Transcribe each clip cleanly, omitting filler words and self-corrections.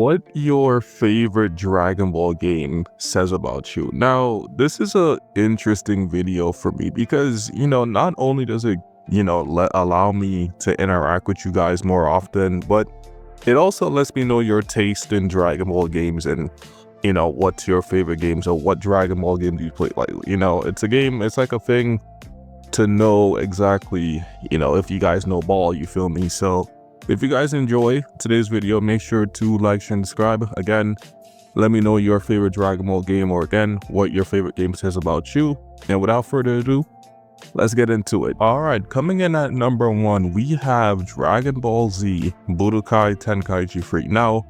what your favorite Dragon Ball game says about you. Now, this is a interesting video for me because, not only does it, allow me to interact with you guys more often, but it also lets me know your taste in Dragon Ball games and, what's your favorite games or what Dragon Ball games you play. Like, it's a game, it's like a thing to know exactly, if you guys know ball, you feel me? So if you guys enjoy today's video, make sure to like, share, and subscribe. Again, let me know your favorite Dragon Ball game, or again, what your favorite game says about you. And without further ado, let's get into it. All right, coming in at number 1, we have Dragon Ball Z Budokai Tenkaichi 3. Now,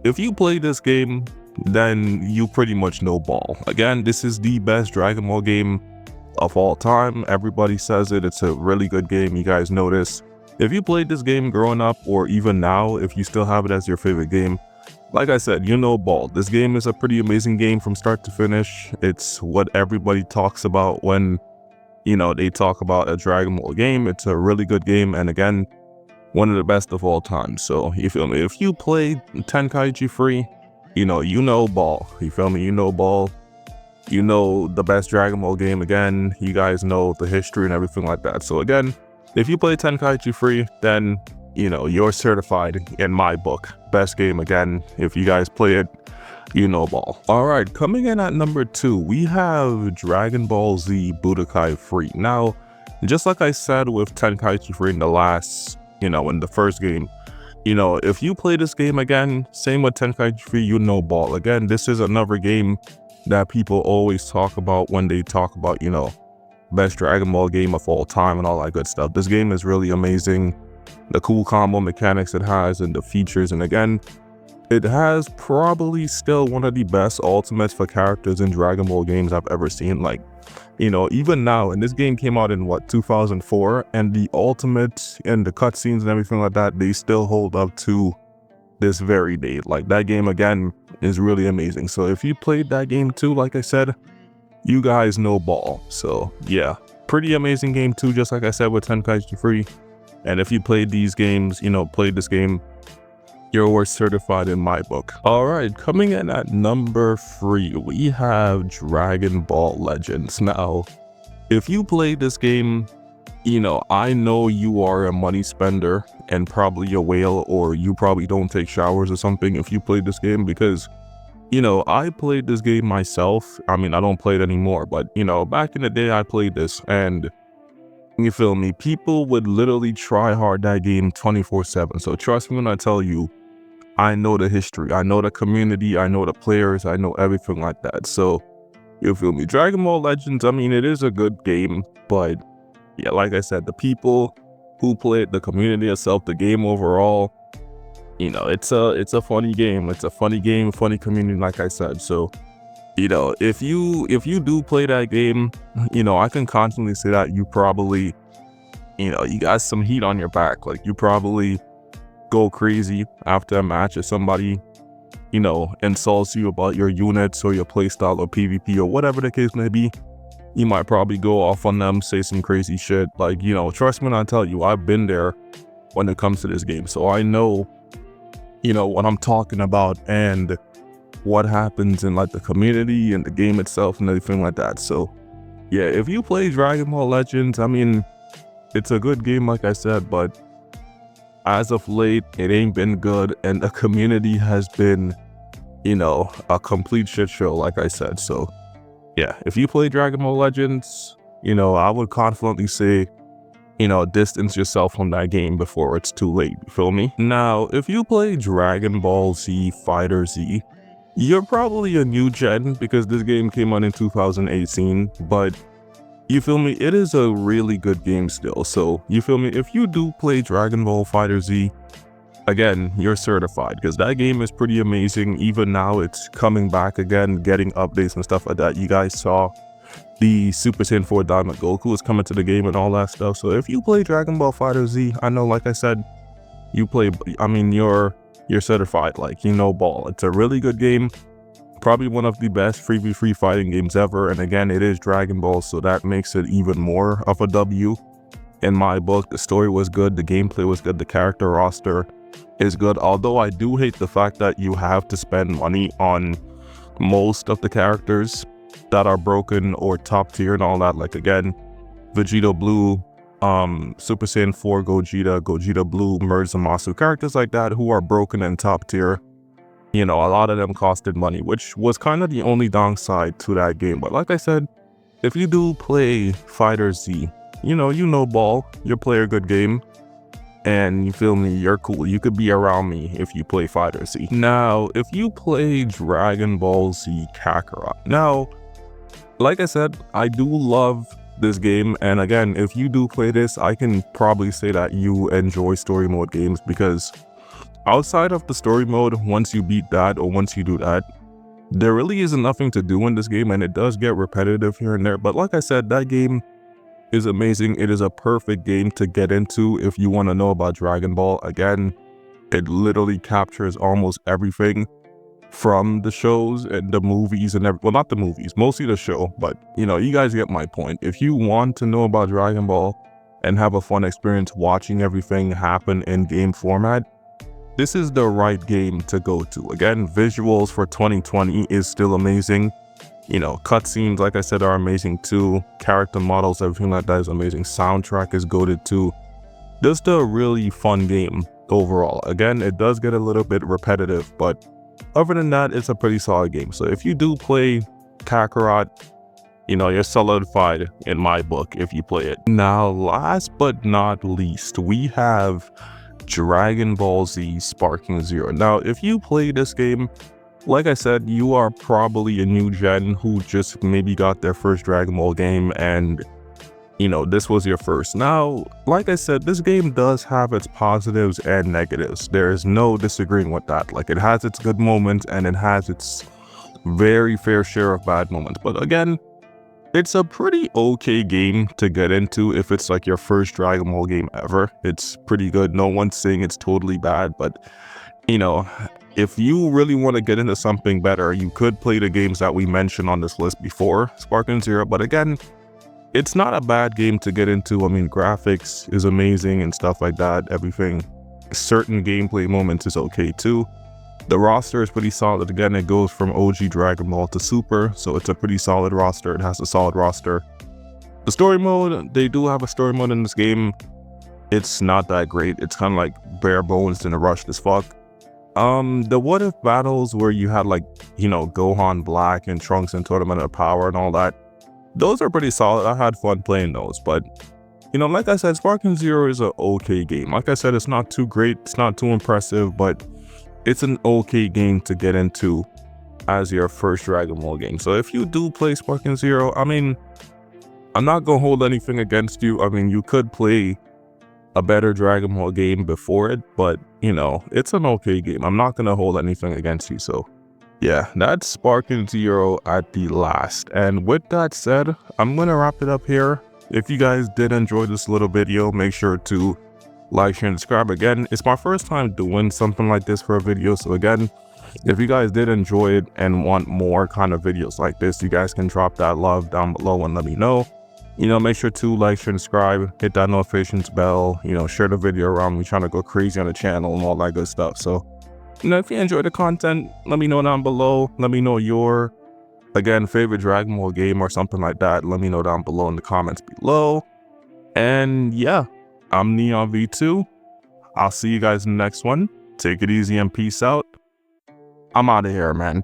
if you play this game, then you pretty much know ball. Again, this is the best Dragon Ball game of all time. Everybody says it. It's a really good game. You guys know this. If you played this game growing up, or even now, if you still have it as your favorite game, like I said, you know ball. This game is a pretty amazing game from start to finish. It's what everybody talks about when, they talk about a Dragon Ball game. It's a really good game, and again, one of the best of all time. So, you feel me? If you played Tenkaichi 3, you know ball. You feel me? You know ball. You know the best Dragon Ball game. Again, you guys know the history and everything like that. So again, if you play Tenkaichi 3, then, you're certified in my book. Best game. Again, if you guys play it, you know ball. All right, coming in at number 2, we have Dragon Ball Z Budokai 3. Now, just like I said with Tenkaichi 3 in the last, in the first game, if you play this game again, same with Tenkaichi 3, you know ball. Again, this is another game that people always talk about when they talk about, best Dragon Ball game of all time and all that good stuff. This game is really amazing. The cool combo mechanics it has and the features, and again, it has probably still one of the best ultimates for characters in Dragon Ball games I've ever seen. Like, even now, and this game came out in 2004, and the ultimates and the cutscenes and everything like that, they still hold up to this very day. Like, that game again is really amazing. So if you played that game too, like I said, you guys know ball. So yeah, pretty amazing game too, just like I said with Tenkaichi 3. And if you played these games, played this game, you're certified in my book. All right, coming in at number 3, we have Dragon Ball Legends. Now, if you played this game, I know you are a money spender and probably a whale, or you probably don't take showers or something if you played this game, because I played this game myself. I mean, I don't play it anymore, but back in the day I played this, and you feel me, people would literally try hard that game 24/7. So trust me when I tell you, I know the history, I know the community, I know the players, I know everything like that. So you feel me, Dragon Ball Legends, I mean, it is a good game, but yeah, like I said, the people who play it, the community itself, the game overall, it's a funny game. It's a funny game, funny community, like I said. So, if you do play that game, I can confidently say that you probably, you got some heat on your back. Like, you probably go crazy after a match if somebody, insults you about your units or your playstyle or PvP or whatever the case may be. You might probably go off on them, say some crazy shit. Like, trust me when I tell you, I've been there when it comes to this game. So I know, what I'm talking about and what happens in like the community and the game itself and everything like that. So yeah, if you play Dragon Ball Legends, I mean, it's a good game, like I said, but as of late, it ain't been good, and the community has been, a complete shit show, like I said. So yeah, if you play Dragon Ball Legends, I would confidently say, distance yourself from that game before it's too late, you feel me? Now, if you play Dragon Ball Z Fighterz, you're probably a new gen because this game came out in 2018, but you feel me, it is a really good game still. So you feel me, if you do play Dragon Ball Fighterz, again, you're certified because that game is pretty amazing. Even now, it's coming back again, getting updates and stuff like that. You guys saw the Super Saiyan 4 Diamond Goku is coming to the game and all that stuff. So if you play Dragon Ball Fighterz, I know, like I said, you're certified, like, ball. It's a really good game. Probably one of the best 3v3 fighting games ever. And again, it is Dragon Ball, so that makes it even more of a W in my book. The story was good, the gameplay was good, the character roster, is good, although I do hate the fact that you have to spend money on most of the characters that are broken or top tier and all that. Like again, Vegeta Blue, Super Saiyan 4 Gogeta, Gogeta Blue, Merge Zamasu, characters like that who are broken and top tier. You know, a lot of them costed money, which was kind of the only downside to that game. But like I said, if you do play Fighterz, you know ball, you play a good game, and you feel me, you're cool. You could be around me if you play Fighterz. Now, if you play Dragon Ball Z Kakarot, now, like I said, I do love this game, and again, if you do play this, I can probably say that you enjoy story mode games, because outside of the story mode, once you beat that or once you do that, there really isn't nothing to do in this game, and it does get repetitive here and there. But like I said, that game is amazing. It is a perfect game to get into if you want to know about Dragon Ball. Again, it literally captures almost everything from the shows and the movies and well, not the movies, mostly the show, but you know, you guys get my point. If you want to know about Dragon Ball and have a fun experience watching everything happen in game format, this is the right game to go to. Again, visuals for 2020 is still amazing. You know, cutscenes, like I said, are amazing too. Character models, everything like that is amazing. Soundtrack is goated too. Just a really fun game overall. Again, it does get a little bit repetitive, but other than that, it's a pretty solid game. So if you do play Kakarot, you know, you're solidified in my book if you play it. Now, last but not least, we have Dragon Ball Z Sparking Zero. Now, if you play this game, like I said, you are probably a new gen who just maybe got their first Dragon Ball game, and you know, this was your first. Now, like I said, this game does have its positives and negatives. There is no disagreeing with that. Like, it has its good moments and it has its very fair share of bad moments. But again, it's a pretty okay game to get into if it's like your first Dragon Ball game ever. It's pretty good. No one's saying it's totally bad, but you know, if you really want to get into something better, you could play the games that we mentioned on this list before, sparkingzero. But again, it's not a bad game to get into. I mean, graphics is amazing and stuff like that. Everything, certain gameplay moments is okay too. The roster is pretty solid. Again, it goes from OG Dragon Ball to Super, so it's a pretty solid roster. It has a solid roster. The story mode, they do have a story mode in this game. It's not that great. It's kind of like bare bones and rushed as fuck. The what if battles where you had like, you know, Gohan Black and Trunks and Tournament of Power and all that, those are pretty solid. I had fun playing those. But you know, like I said, sparkingzero is an okay game. Like I said, it's not too great, it's not too impressive, but it's an okay game to get into as your first Dragon Ball game. So if you do play sparkingzero, I mean, I'm not gonna hold anything against you. I mean, you could play a better Dragon Ball game before it, but you know, it's an okay game. I'm not gonna hold anything against you. So yeah, that's sparkingzero at the last. And with that said, I'm gonna wrap it up here. If you guys did enjoy this little video, make sure to like, share, and subscribe. Again, it's my first time doing something like this for a video, so again, if you guys did enjoy it and want more kind of videos like this, you guys can drop that love down below and let me know. You know, make sure to like, share, and subscribe, hit that notifications bell, you know, share the video around. We're trying to go crazy on the channel and all that good stuff. So, you know, if you enjoy the content, let me know down below. Let me know your, again, favorite Dragon Ball game or something like that. Let me know down below in the comments below. And yeah, I'm Neon V2. I'll see you guys in the next one. Take it easy and peace out. I'm out of here, man.